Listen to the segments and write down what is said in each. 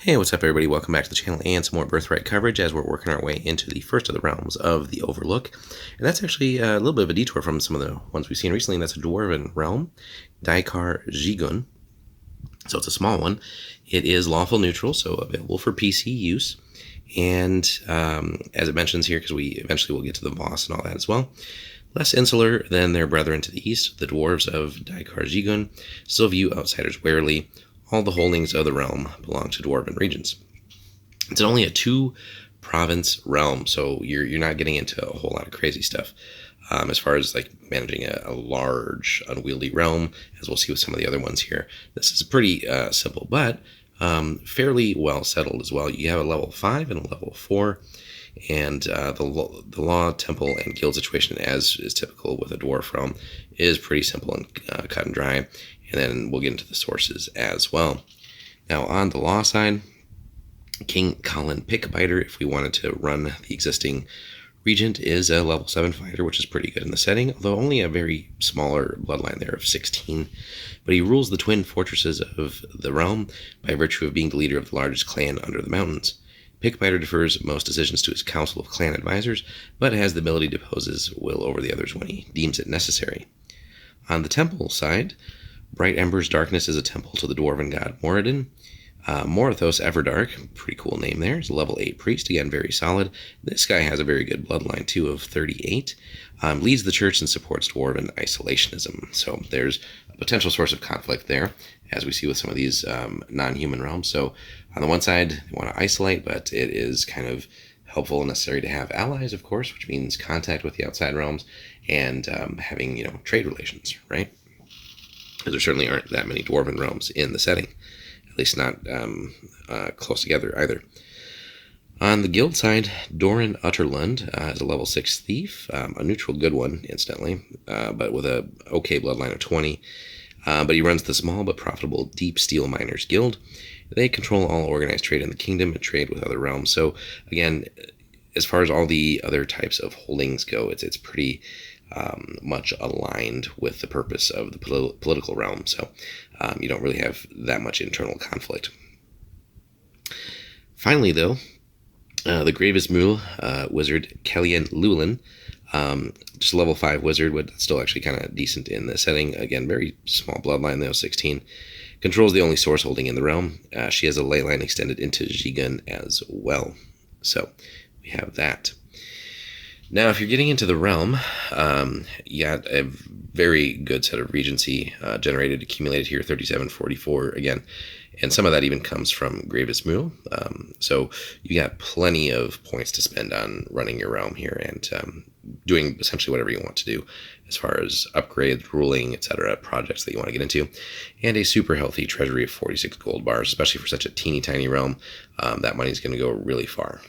Hey, what's up everybody? Welcome back to the channel and some more Birthright coverage as we're working our way into the first of the realms of the Overlook. And that's actually a little bit of a detour from some of the ones we've seen recently, and that's a Dwarven realm, Daikhar Zhigun. So it's a small one. It is lawful neutral, so available for PC use. And as it mentions here, because we eventually will get to the boss and all that as well, less insular than their brethren to the east, the dwarves of Daikhar Zhigun still view outsiders warily. All the holdings of the realm belong to Dwarven regions. It's only a 2-province realm, so you're not getting into a whole lot of crazy stuff as far as like managing a large, unwieldy realm, as we'll see with some of the other ones here. This is pretty simple, but fairly well settled as well. You have a level 5 and a level 4, and the law, temple, and guild situation, as is typical with a dwarf realm, is pretty simple and cut and dry. And then we'll get into the sources as well. Now, on the law side, King Colin Pickbiter, if we wanted to run the existing regent, is a level 7 fighter, which is pretty good in the setting, although only a very smaller bloodline there of 16. But he rules the twin fortresses of the realm by virtue of being the leader of the largest clan under the mountains. Pickbiter defers most decisions to his council of clan advisors, but has the ability to impose his will over the others when he deems it necessary. On the temple side, Bright Ember's Darkness is a temple to the dwarven god Moradin. Morithos Everdark, pretty cool name there, is a level 8 priest, again very solid. This guy has a very good bloodline too of 38. Leads the church and supports dwarven isolationism. So there's a potential source of conflict there, as we see with some of these non-human realms. So on the one side, they want to isolate, but it is kind of helpful and necessary to have allies, of course, which means contact with the outside realms and having, trade relations, right? Because there certainly aren't that many dwarven realms in the setting, at least not close together either. On the guild side, Doran Utterlund is a level 6 thief, a neutral good one, incidentally, but with a okay bloodline of 20. But he runs the small but profitable Deep Steel Miners Guild. They control all organized trade in the kingdom and trade with other realms. So again, as far as all the other types of holdings go, it's pretty much aligned with the purpose of the political realm, so you don't really have that much internal conflict. Finally, though, the Gravis Mule wizard Kellyan Llewellyn, just a level 5 wizard, but still actually kind of decent in the setting. Again, very small bloodline though, 16. Controls the only source holding in the realm. She has a ley line extended into Zhigun as well. So we have that. Now, if you're getting into the realm, you got a very good set of regency generated, accumulated here, 3744 again. And some of that even comes from Gravis Mule. So you got plenty of points to spend on running your realm here and doing essentially whatever you want to do as far as upgrades, ruling, etc., projects that you want to get into. And a super healthy treasury of 46 gold bars, especially for such a teeny tiny realm. That money's going to go really far.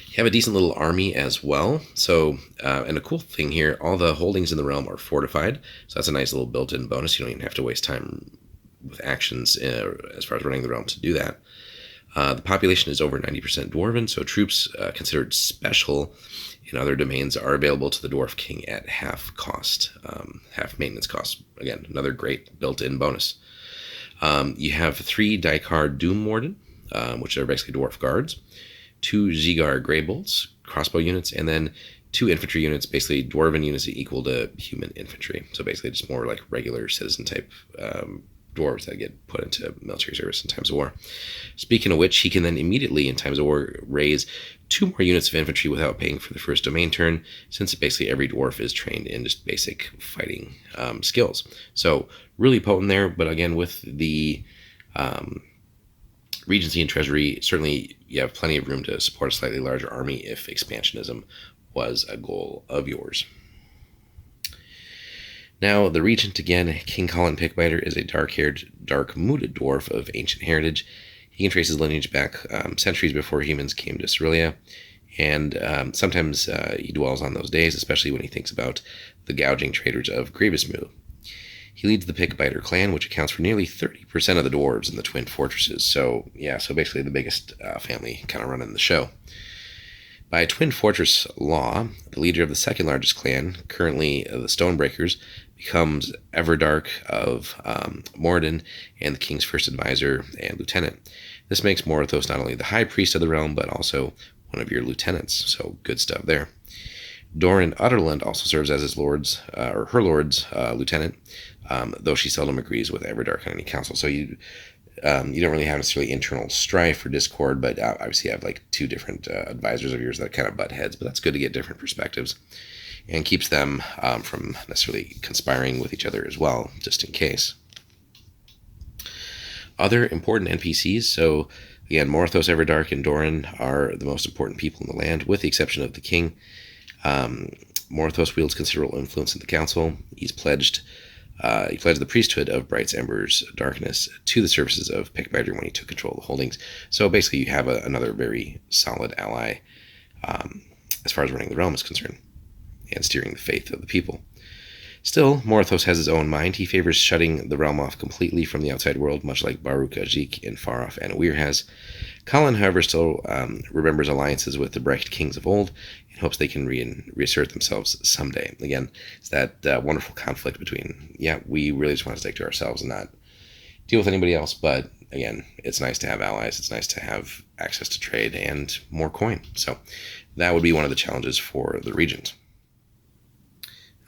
You have a decent little army as well. So, and a cool thing here, all the holdings in the realm are fortified. So that's a nice little built-in bonus. You don't even have to waste time with actions as far as running the realm to do that. The population is over 90% Dwarven, so troops considered special in other domains are available to the Dwarf King at half cost, half maintenance cost. Again, another great built-in bonus. You have 3 Daikhar Doom Warden, which are basically dwarf guards, 2 Zhigar Grey Bolts, crossbow units, and then 2 infantry units, basically dwarven units equal to human infantry. So basically just more like regular citizen type dwarves that get put into military service in times of war. Speaking of which, he can then immediately in times of war raise 2 more units of infantry without paying for the first domain turn, since basically every dwarf is trained in just basic fighting skills. So really potent there, but again with the Regency and Treasury, certainly you have plenty of room to support a slightly larger army if expansionism was a goal of yours. Now, the Regent, again, King Colin Pickbiter, is a dark-haired, dark-mooded dwarf of ancient heritage. He can trace his lineage back centuries before humans came to Cerealia, and sometimes he dwells on those days, especially when he thinks about the gouging traders of Gravismu. He leads the Pickbiter clan, which accounts for nearly 30% of the dwarves in the Twin Fortresses. So, yeah, so basically the biggest family kind of running the show. By Twin Fortress law, the leader of the second largest clan, currently the Stonebreakers, becomes Everdark of Moradin and the king's first advisor and lieutenant. This makes Morthos not only the high priest of the realm, but also one of your lieutenants, so good stuff there. Doran Utterland also serves as his lord's, or her lord's, lieutenant, though she seldom agrees with Everdark on any council. So you don't really have necessarily internal strife or discord, but obviously you have like two different advisors of yours that kind of butt heads, but that's good to get different perspectives and keeps them from necessarily conspiring with each other as well, just in case. Other important NPCs, so again, Morthos, Everdark, and Doran are the most important people in the land, with the exception of the king. Morthos wields considerable influence in the council. He pledged the priesthood of Bright's Ember's Darkness to the services of Pickbiter when he took control of the holdings. So basically you have another very solid ally as far as running the realm is concerned and steering the faith of the people. Still, Morthos has his own mind. He favors shutting the realm off completely from the outside world, much like Baruch Ajik in Far Off Anawir has. Colin, however, still remembers alliances with the Brecht kings of old and hopes they can reassert themselves someday. Again, it's that wonderful conflict between, we really just want to stick to ourselves and not deal with anybody else, but again, it's nice to have allies, it's nice to have access to trade and more coin. So that would be one of the challenges for the regent.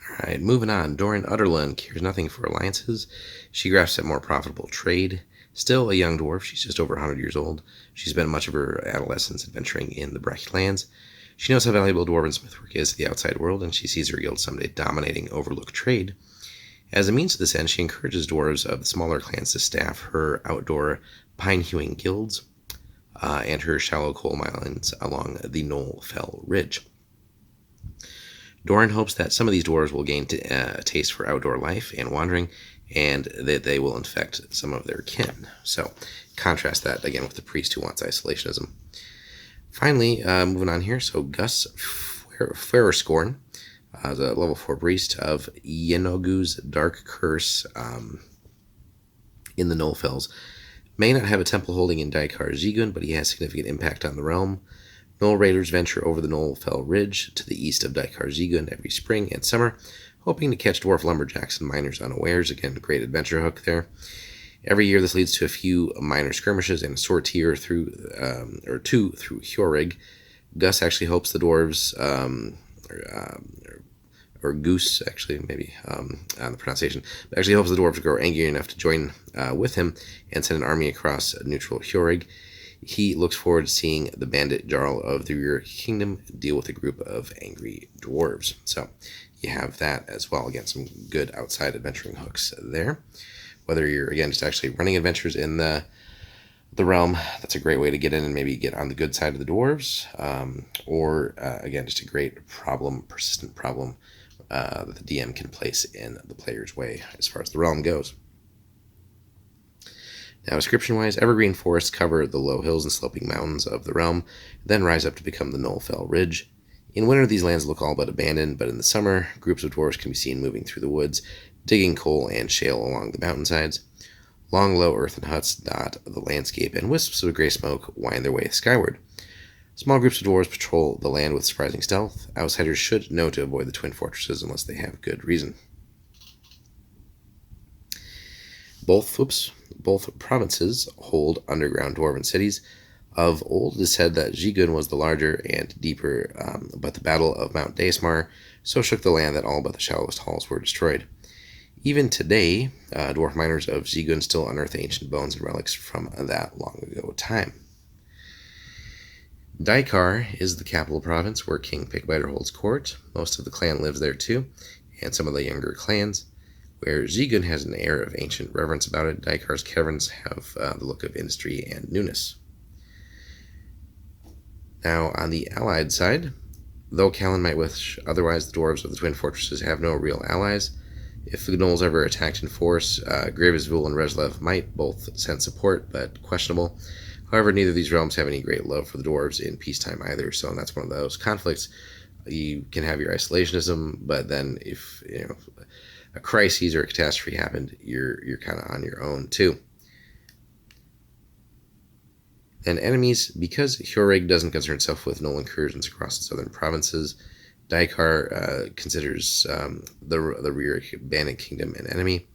Alright, moving on. Doran Utterland cares nothing for alliances. She grasps at more profitable trade. Still a young dwarf, she's just over 100 years old. She spent much of her adolescence adventuring in the Brecht lands. She knows how valuable Dwarven smithwork is to the outside world, and she sees her guild someday dominating Overlook trade. As a means to this end, she encourages dwarves of the smaller clans to staff her outdoor pine-hewing guilds and her shallow coal mines along the Knoll Fell Ridge. Doran hopes that some of these dwarves will gain a taste for outdoor life and wandering, and that they will infect some of their kin. So, contrast that again with the priest who wants isolationism. Finally, moving on here, so Gus Ferroscorn, the level 4 priest of Yenogu's Dark Curse in the Knoll Fells, may not have a temple holding in Daikhar Zhigun, but he has significant impact on the realm. Knoll raiders venture over the Knoll Fell Ridge to the east of Daikhar Zhigun every spring and summer, hoping to catch dwarf lumberjacks and miners unawares. Again, great adventure hook there. Every year, this leads to a few minor skirmishes and a sortie through Hjorig. Gus actually hopes the dwarves, or Goose, actually, maybe on the pronunciation, but actually hopes the dwarves grow angry enough to join with him and send an army across neutral Hjorig. He looks forward to seeing the bandit Jarl of the Rear Kingdom deal with a group of angry dwarves. So you have that as well. Again, some good outside adventuring hooks there. Whether you're, again, just actually running adventures in the realm, that's a great way to get in and maybe get on the good side of the dwarves. Or, again, just a great persistent problem that the DM can place in the player's way as far as the realm goes. Now, description-wise, evergreen forests cover the low hills and sloping mountains of the realm, then rise up to become the Knoll Fell Ridge. In winter, these lands look all but abandoned, but in the summer, groups of dwarves can be seen moving through the woods, digging coal and shale along the mountainsides. Long, low earthen huts dot the landscape, and wisps of gray smoke wind their way skyward. Small groups of dwarves patrol the land with surprising stealth. Outsiders should know to avoid the twin fortresses unless they have good reason. Both provinces hold underground dwarven cities. Of old, it is said that Zhigun was the larger and deeper, but the Battle of Mount Deismar so shook the land that all but the shallowest halls were destroyed. Even today, dwarf miners of Zhigun still unearth ancient bones and relics from that long ago time. Daikhar is the capital province where King Pickbiter holds court. Most of the clan lives there too, and some of the younger clans. Where Zhigun has an air of ancient reverence about it, Daikhar's caverns have the look of industry and newness. Now, on the allied side, though Callan might wish otherwise, the dwarves of the Twin Fortresses have no real allies. If the gnolls ever attacked in force, Gravesvul and Reslev might both send support, but questionable. However, neither of these realms have any great love for the dwarves in peacetime either, so that's one of those conflicts. You can have your isolationism, but then if a crisis or a catastrophe happened, you're kind of on your own too. And enemies, because Hjorig doesn't concern itself with null incursions across the southern provinces, Daikhar considers the Rear Bandit Kingdom an enemy.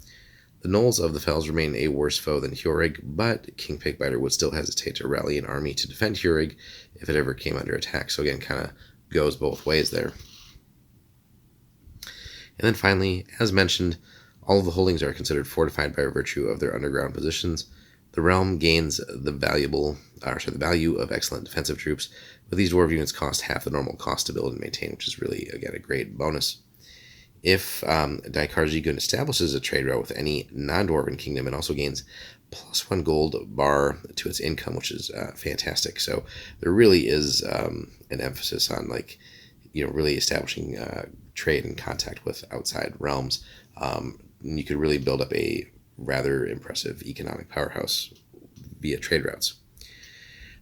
The gnolls of the fells remain a worse foe than Hiorig, but King Pigbiter would still hesitate to rally an army to defend Hiorig if it ever came under attack. So again, kind of goes both ways there. And then finally, as mentioned, all of the holdings are considered fortified by virtue of their underground positions. The realm gains the value of excellent defensive troops, but these dwarf units cost half the normal cost to build and maintain, which is really, again, a great bonus. If Daikhar Zhigun establishes a trade route with any non-Dwarven kingdom, it also gains +1 gold bar to its income, which is fantastic. So there really is an emphasis on really establishing trade and contact with outside realms. You could really build up a rather impressive economic powerhouse via trade routes.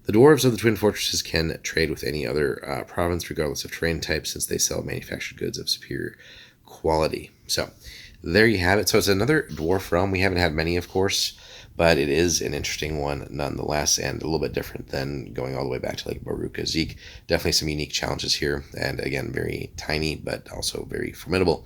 The dwarves of the Twin Fortresses can trade with any other province, regardless of terrain type, since they sell manufactured goods of superior quality. So there you have it. So it's another dwarf realm. We haven't had many, of course, but it is an interesting one nonetheless, and a little bit different than going all the way back to like Baruka Zeke. Definitely some unique challenges here, and again, very tiny, but also very formidable.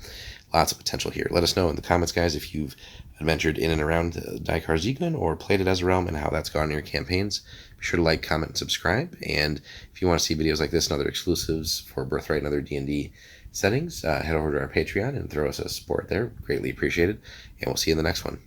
Lots of potential here. Let us know in the comments, guys, if you've adventured in and around Daikhar Zhigun or played it as a realm and how that's gone in your campaigns. Be sure to like, comment, and subscribe. And if you want to see videos like this and other exclusives for Birthright and other D&D settings, head over to our Patreon and throw us a support there. Greatly appreciated. And we'll see you in the next one.